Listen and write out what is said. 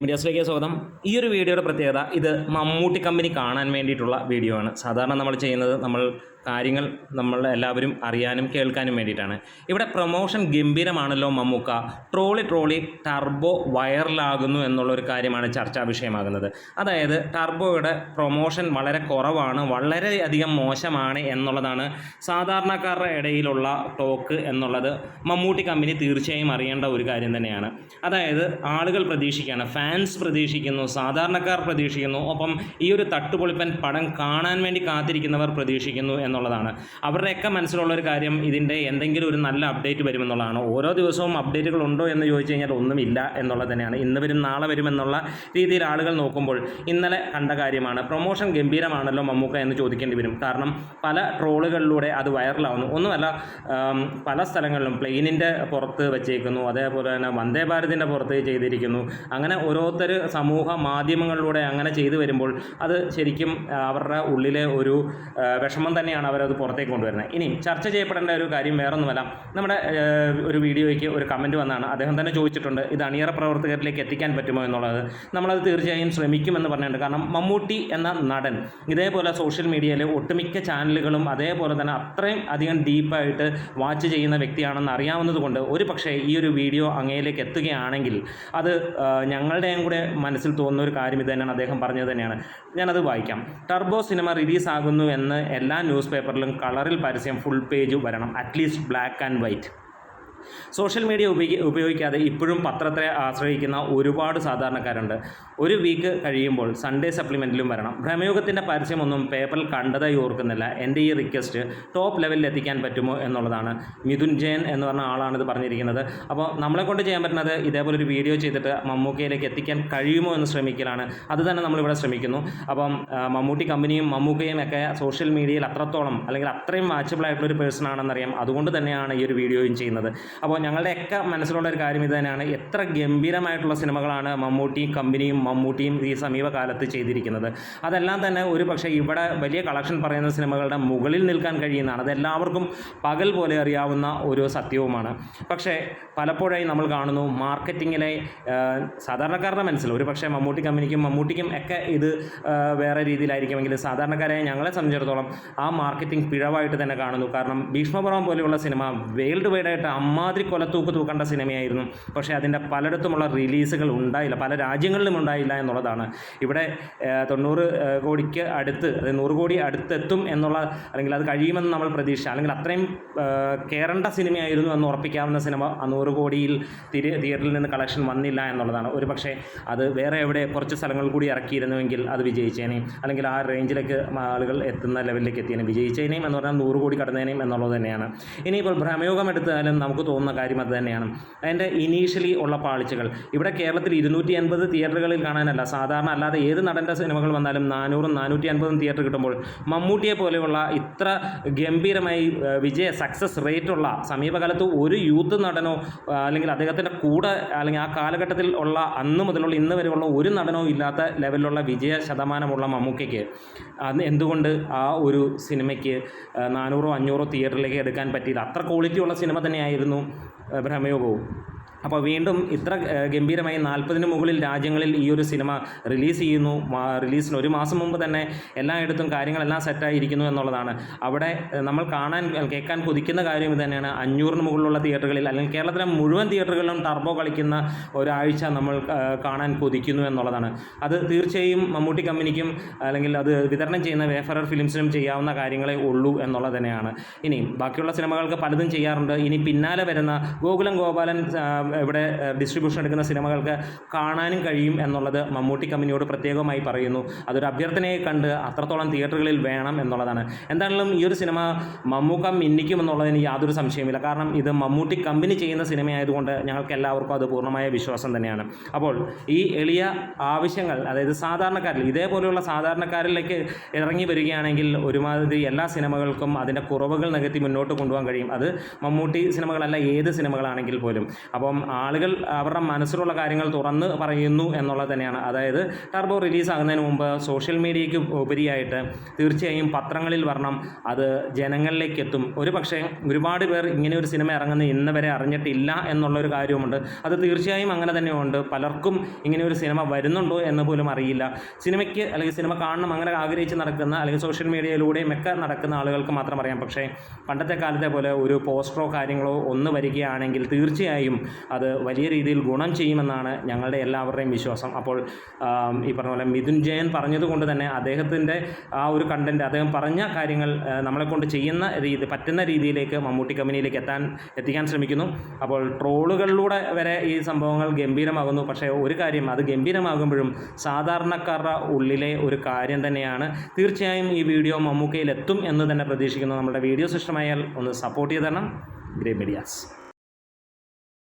മീഡിയാസിലേക്ക് സ്വാഗതം. ഈ ഒരു വീഡിയോയുടെ പ്രത്യേകത ഇത് മമ്മൂട്ടി കമ്പനി കാണാൻ വേണ്ടിയിട്ടുള്ള വീഡിയോ ആണ്. സാധാരണ നമ്മൾ ചെയ്യുന്നത് കാര്യങ്ങൾ എല്ലാവരും അറിയാനും കേൾക്കാനും വേണ്ടിയിട്ടാണ്. ഇവിടെ പ്രൊമോഷൻ ഗംഭീരമാണല്ലോ മമ്മൂക്ക. ട്രോളി ടർബോ വൈറലാകുന്നു എന്നുള്ളൊരു കാര്യമാണ് ചർച്ചാ വിഷയമാകുന്നത്. അതായത് ടർബോയുടെ പ്രൊമോഷൻ വളരെ കുറവാണ്, വളരെയധികം മോശമാണ് എന്നുള്ളതാണ് സാധാരണക്കാരുടെ ഇടയിലുള്ള ടോക്ക് എന്നുള്ളത് മമ്മൂട്ടി കമ്പനി തീർച്ചയായും അറിയേണ്ട ഒരു കാര്യം തന്നെയാണ്. അതായത് ആളുകൾ പ്രതീക്ഷിക്കുകയാണ്, ഫാൻസ് പ്രതീക്ഷിക്കുന്നു, സാധാരണക്കാർ പ്രതീക്ഷിക്കുന്നു, ഒപ്പം ഈ ഒരു തട്ടുപൊളിപ്പൻ പടം കാണാൻ വേണ്ടി കാത്തിരിക്കുന്നവർ പ്രതീക്ഷിക്കുന്നു എന്നുള്ളതാണ്. അവരുടെയൊക്കെ മനസ്സിലുള്ളൊരു കാര്യം ഇതിൻ്റെ എന്തെങ്കിലും ഒരു നല്ല അപ്ഡേറ്റ് വരുമെന്നുള്ളതാണ്. ഓരോ ദിവസവും അപ്ഡേറ്റുകൾ ഉണ്ടോ എന്ന് ചോദിച്ചു കഴിഞ്ഞാൽ ഒന്നുമില്ല എന്നുള്ളത് തന്നെയാണ്. ഇന്ന് വരും നാളെ വരുമെന്നുള്ള രീതിയിൽ ആളുകൾ നോക്കുമ്പോൾ ഇന്നലെ കണ്ട കാര്യമാണ്. പ്രൊമോഷൻ ഗംഭീരമാണല്ലോ മമ്മൂക്ക എന്ന് ചോദിക്കേണ്ടി വരും. കാരണം പല ട്രോളുകളിലൂടെ അത് വൈറലാവുന്നു. ഒന്നുമല്ല, പല സ്ഥലങ്ങളിലും പ്ലെയിനിൻ്റെ പുറത്ത് വെച്ചേക്കുന്നു, അതേപോലെ തന്നെ വന്ദേ ഭാരതിൻ്റെ പുറത്ത് ചെയ്തിരിക്കുന്നു. അങ്ങനെ ഓരോരുത്തർ സമൂഹ മാധ്യമങ്ങളിലൂടെ അങ്ങനെ ചെയ്തു വരുമ്പോൾ അത് ശരിക്കും അവരുടെ ഉള്ളിലെ ഒരു വിഷമം തന്നെയാണ് അവരത് പുറത്തേക്ക് കൊണ്ടുവരുന്നത്. ഇനി ചർച്ച ചെയ്യപ്പെടേണ്ട ഒരു കാര്യം വേറൊന്നുമല്ല, നമ്മുടെ ഒരു വീഡിയോയ്ക്ക് ഒരു കമൻറ്റ് വന്നാണ്. അദ്ദേഹം തന്നെ ചോദിച്ചിട്ടുണ്ട്, ഇത് അണിയറ പ്രവർത്തകരിലേക്ക് എത്തിക്കാൻ പറ്റുമോ എന്നുള്ളത്. നമ്മളത് തീർച്ചയായും ശ്രമിക്കുമെന്ന് പറഞ്ഞിട്ടുണ്ട്. കാരണം മമ്മൂട്ടി എന്ന നടൻ ഇതേപോലെ സോഷ്യൽ മീഡിയയിൽ ഒട്ടുമിക്ക ചാനലുകളും അതേപോലെ തന്നെ അത്രയും അധികം ഡീപ്പായിട്ട് വാച്ച് ചെയ്യുന്ന വ്യക്തിയാണെന്ന് അറിയാവുന്നത് കൊണ്ട് ഒരു പക്ഷേ ഈ ഒരു വീഡിയോ അങ്ങയിലേക്ക് എത്തുകയാണെങ്കിൽ അത് ഞങ്ങളുടെയും കൂടെ മനസ്സിൽ തോന്നുന്ന ഒരു കാര്യം ഇത് തന്നെയാണ്. അദ്ദേഹം പറഞ്ഞത് തന്നെയാണ്. ഞാനത് വായിക്കാം. ടർബോ സിനിമ റിലീസാകുന്നു എന്ന് എല്ലാ ന്യൂസ് പേപ്പറിലും കളറിൽ പരസ്യം ഫുൾ പേജ് വരണം, at least black and white. Social media ഉപയോഗിക്കാതെ ഇപ്പോഴും പത്രത്തെ ആശ്രയിക്കുന്ന ഒരുപാട് സാധാരണക്കാരുണ്ട്. ഒരു വീക്ക് കഴിയുമ്പോൾ സൺഡേ സപ്ലിമെൻറ്റിലും വരണം. ഭ്രമയുഗത്തിൻ്റെ പരസ്യമൊന്നും പേപ്പറിൽ കണ്ടതായി ഓർക്കുന്നില്ല. എൻ്റെ ഈ റിക്വസ്റ്റ് ടോപ്പ് ലെവലിൽ എത്തിക്കാൻ പറ്റുമോ എന്നുള്ളതാണ്. മിഥുൻ ജയൻ എന്ന് പറഞ്ഞ ആളാണ് ഇത് പറഞ്ഞിരിക്കുന്നത്. അപ്പോൾ നമ്മളെ കൊണ്ട് ചെയ്യാൻ പറ്റുന്നത് ഇതേപോലെ ഒരു വീഡിയോ ചെയ്തിട്ട് മമ്മൂക്കയിലേക്ക് എത്തിക്കാൻ കഴിയുമോ എന്ന് ശ്രമിക്കലാണ്. അത് തന്നെ നമ്മളിവിടെ ശ്രമിക്കുന്നു. അപ്പം മമ്മൂട്ടി കമ്പനിയും മമ്മൂക്കയും ഒക്കെ സോഷ്യൽ മീഡിയയിൽ അത്രത്തോളം അല്ലെങ്കിൽ അത്രയും വാച്ചബിൾ ആയിട്ടുള്ളൊരു പേഴ്സൺ ആണെന്നറിയാം. അതുകൊണ്ട് തന്നെയാണ് ഈ ഒരു വീഡിയോയും ചെയ്യുന്നത്. അപ്പോൾ ഞങ്ങളുടെയൊക്കെ മനസ്സിലുള്ള ഒരു കാര്യം ഇത് തന്നെയാണ്. എത്ര ഗംഭീരമായിട്ടുള്ള സിനിമകളാണ് മമ്മൂട്ടിയും ഈ സമീപകാലത്ത് ചെയ്തിരിക്കുന്നത്. അതെല്ലാം തന്നെ ഒരു പക്ഷേ ഇവിടെ വലിയ കളക്ഷൻ പറയുന്ന സിനിമകളുടെ മുകളിൽ നിൽക്കാൻ കഴിയുന്നതാണ്. അതെല്ലാവർക്കും പകൽ പോലെ അറിയാവുന്ന ഒരു സത്യവുമാണ്. പക്ഷേ പലപ്പോഴായി നമ്മൾ കാണുന്നു മാർക്കറ്റിങ്ങിലെ സാധാരണക്കാരുടെ മനസ്സിൽ ഒരു പക്ഷേ മമ്മൂട്ടിക്കും ഒക്കെ ഇത് വേറെ രീതിയിലായിരിക്കുമെങ്കിൽ സാധാരണക്കാരായ ഞങ്ങളെ സംബന്ധിച്ചിടത്തോളം ആ മാർക്കറ്റിംഗ് പിഴവായിട്ട് തന്നെ കാണുന്നു. കാരണം ഭീഷ്മപർവം പോലെയുള്ള സിനിമ വേൾഡ് വൈഡായിട്ട് അമ്മാതിരി കൊലത്തൂക്ക് തൂക്കേണ്ട സിനിമയായിരുന്നു. പക്ഷേ അതിൻ്റെ പലയിടത്തുമുള്ള റിലീസുകൾ ഉണ്ടായില്ല, പല രാജ്യങ്ങളിലും ഉണ്ടായില്ല എന്നുള്ളതാണ്. ഇവിടെ 90 കോടിക്ക് അടുത്ത്, അതായത് 100 കോടി അടുത്തെത്തും എന്നുള്ള, അല്ലെങ്കിൽ അത് കഴിയുമെന്ന് നമ്മൾ പ്രതീക്ഷ, അല്ലെങ്കിൽ അത്രയും കയറേണ്ട സിനിമയായിരുന്നു എന്ന് ഉറപ്പിക്കാവുന്ന സിനിമ 100 കോടിയിൽ തിയേറ്ററിൽ നിന്ന് കളക്ഷൻ വന്നില്ല എന്നുള്ളതാണ്. ഒരു പക്ഷേ അത് വേറെ എവിടെ കുറച്ച് സ്ഥലങ്ങൾ കൂടി ഇറക്കിയിരുന്നുവെങ്കിൽ അത് വിജയിച്ചേനെയും, അല്ലെങ്കിൽ ആ റേഞ്ചിലേക്ക് ആളുകൾ എത്തുന്ന ലെവലിലേക്ക് എത്തിയേനെയും, വിജയിച്ചേനെയും എന്ന് പറഞ്ഞാൽ 100 കോടി കടന്നേനെയും എന്നുള്ളത് തന്നെയാണ്. ഇനിയിപ്പോൾ ഭ്രമയോഗം എടുത്താലും നമുക്ക് തോന്നുന്ന കാര്യം അത് തന്നെയാണ്. അതിൻ്റെ ഇനീഷ്യലി ഉള്ള പാളിച്ചകൾ ഇവിടെ കേരളത്തിൽ 280 തിയേറ്ററുകളിൽ കാണാനല്ല, സാധാരണ അല്ലാതെ ഏത് നടൻ്റെ സിനിമകൾ വന്നാലും 400-450 തിയേറ്റർ കിട്ടുമ്പോൾ മമ്മൂട്ടിയെ പോലെയുള്ള ഇത്ര ഗംഭീരമായി സക്സസ് റേറ്റുള്ള സമീപകാലത്ത് ഒരു യൂത്ത് നടനോ അല്ലെങ്കിൽ അദ്ദേഹത്തിൻ്റെ കൂടെ അല്ലെങ്കിൽ ആ കാലഘട്ടത്തിൽ ഉള്ള അന്ന് മുതലുള്ള ഇന്ന് വരെയുള്ള ഒരു നടനോ ഇല്ലാത്ത ലെവലിലുള്ള വിജയ ശതമാനമുള്ള മമ്മൂക്കയ്ക്ക് എന്തുകൊണ്ട് ആ ഒരു സിനിമയ്ക്ക് 400-500 തിയേറ്ററിലേക്ക് എടുക്കാൻ പറ്റിയില്ല? അത്ര ക്വാളിറ്റിയുള്ള സിനിമ തന്നെയായിരുന്നു ഭ്രമയോഗവും. അപ്പോൾ വീണ്ടും ഇത്ര ഗംഭീരമായി 40-ന് മുകളിൽ രാജ്യങ്ങളിൽ ഈ ഒരു സിനിമ റിലീസ് ചെയ്യുന്നു. റിലീസിന് ഒരു മാസം മുമ്പ് തന്നെ എല്ലായിടത്തും കാര്യങ്ങളെല്ലാം സെറ്റായിരിക്കുന്നു എന്നുള്ളതാണ്. അവിടെ നമ്മൾ കേൾക്കാൻ കൊതിക്കുന്ന കാര്യം ഇത് തന്നെയാണ്. 500-ന് മുകളിലുള്ള തിയേറ്ററുകളിൽ, അല്ലെങ്കിൽ കേരളത്തിലെ മുഴുവൻ തിയേറ്ററുകളിലും ടർബോ കളിക്കുന്ന ഒരാഴ്ച നമ്മൾ കാണാൻ കൊതിക്കുന്നു എന്നുള്ളതാണ്. അത് തീർച്ചയായും മമ്മൂട്ടി കമ്പനിക്കും അല്ലെങ്കിൽ അത് വിതരണം ചെയ്യുന്ന വേഫറർ ഫിലിംസിനും ചെയ്യാവുന്ന കാര്യങ്ങളെ ഉള്ളൂ എന്നുള്ളത് തന്നെയാണ്. ഇനി ബാക്കിയുള്ള സിനിമകൾക്ക് പലതും ചെയ്യാറുണ്ട്. ഇനി പിന്നാലെ വരുന്ന ഗോകുലം ഗോപാലൻ ഇവിടെ ഡിസ്ട്രിബ്യൂഷൻ എടുക്കുന്ന സിനിമകൾക്ക് കാണാനും കഴിയും എന്നുള്ളത് മമ്മൂട്ടി കമ്പനിയോട് പ്രത്യേകമായി പറയുന്നു. അതൊരു അഭ്യർത്ഥനയെ കണ്ട് അത്രത്തോളം തിയേറ്ററുകളിൽ വേണം എന്നുള്ളതാണ്. എന്താണെങ്കിലും ഈ ഒരു സിനിമ മമ്മൂക്ക മിന്നിക്കുമെന്നുള്ളതിന് യാതൊരു സംശയമില്ല. കാരണം ഇത് മമ്മൂട്ടി കമ്പനി ചെയ്യുന്ന സിനിമയായതുകൊണ്ട് ഞങ്ങൾക്ക് എല്ലാവർക്കും അത് പൂർണ്ണമായ വിശ്വാസം തന്നെയാണ്. അപ്പോൾ ഈ എളിയ ആവശ്യങ്ങൾ, അതായത് സാധാരണക്കാരിൽ ഇതേപോലെയുള്ള സാധാരണക്കാരിലേക്ക് ഇറങ്ങി വരികയാണെങ്കിൽ ഒരുമാതിരി എല്ലാ സിനിമകൾക്കും അതിൻ്റെ കുറവുകൾ നികത്തി മുന്നോട്ട് കൊണ്ടുപോകാൻ കഴിയും. അത് മമ്മൂട്ടി സിനിമകളല്ല, ഏത് സിനിമകളാണെങ്കിൽ പോലും. അപ്പം ആളുകൾ അവരുടെ മനസ്സിലുള്ള കാര്യങ്ങൾ തുറന്ന് പറയുന്നു എന്നുള്ളത് തന്നെയാണ്. അതായത് ടർബോ റിലീസാകുന്നതിന് മുമ്പ് സോഷ്യൽ മീഡിയയ്ക്ക് ഉപരിയായിട്ട് തീർച്ചയായും പത്രങ്ങളിൽ വരണം, അത് ജനങ്ങളിലേക്ക് എത്തും. പക്ഷേ ഒരുപാട് പേർ ഇങ്ങനെ ഒരു സിനിമ ഇറങ്ങുന്ന ഇന്ന് വരെ അറിഞ്ഞിട്ടില്ല എന്നുള്ളൊരു കാര്യവുമുണ്ട്. അത് തീർച്ചയായും അങ്ങനെ തന്നെയുണ്ട്. പലർക്കും ഇങ്ങനെ ഒരു സിനിമ വരുന്നുണ്ടോ എന്ന് പോലും അറിയില്ല. സിനിമയ്ക്ക് അല്ലെങ്കിൽ സിനിമ കാണണം അങ്ങനെ ആഗ്രഹിച്ച് നടക്കുന്ന അല്ലെങ്കിൽ സോഷ്യൽ മീഡിയയിലൂടെയും ഒക്കെ നടക്കുന്ന ആളുകൾക്ക് മാത്രം അറിയാം. പക്ഷേ പണ്ടത്തെ കാലത്തെ പോലെ ഒരു പോസ്റ്ററോ കാര്യങ്ങളോ ഒന്ന് വരികയാണെങ്കിൽ തീർച്ചയായും അത് വലിയ രീതിയിൽ ഗുണം ചെയ്യുമെന്നാണ് ഞങ്ങളുടെ എല്ലാവരുടെയും വിശ്വാസം. അപ്പോൾ ഈ പറഞ്ഞ പോലെ മിഥുൻ ജയൻ പറഞ്ഞതുകൊണ്ട് തന്നെ അദ്ദേഹത്തിൻ്റെ ആ ഒരു കണ്ടൻറ്റ്, അദ്ദേഹം പറഞ്ഞ കാര്യങ്ങൾ നമ്മളെക്കൊണ്ട് ചെയ്യുന്ന പറ്റുന്ന രീതിയിലേക്ക് മമ്മൂട്ടി കമ്പനിയിലേക്ക് എത്തിക്കാൻ ശ്രമിക്കുന്നു. അപ്പോൾ ട്രോളുകളിലൂടെ വരെ ഈ സംഭവങ്ങൾ ഗംഭീരമാകുന്നു. പക്ഷേ ഒരു കാര്യം, അത് ഗംഭീരമാകുമ്പോഴും സാധാരണക്കാരുടെ ഉള്ളിലെ ഒരു കാര്യം തന്നെയാണ്. തീർച്ചയായും ഈ വീഡിയോ മമ്മൂക്കയിൽ എത്തും എന്ന് തന്നെ പ്രതീക്ഷിക്കുന്നു. നമ്മുടെ വീഡിയോസ് ഇഷ്ടമായാൽ ഒന്ന് സപ്പോർട്ട് ചെയ്ത് തരണം. Grey medias.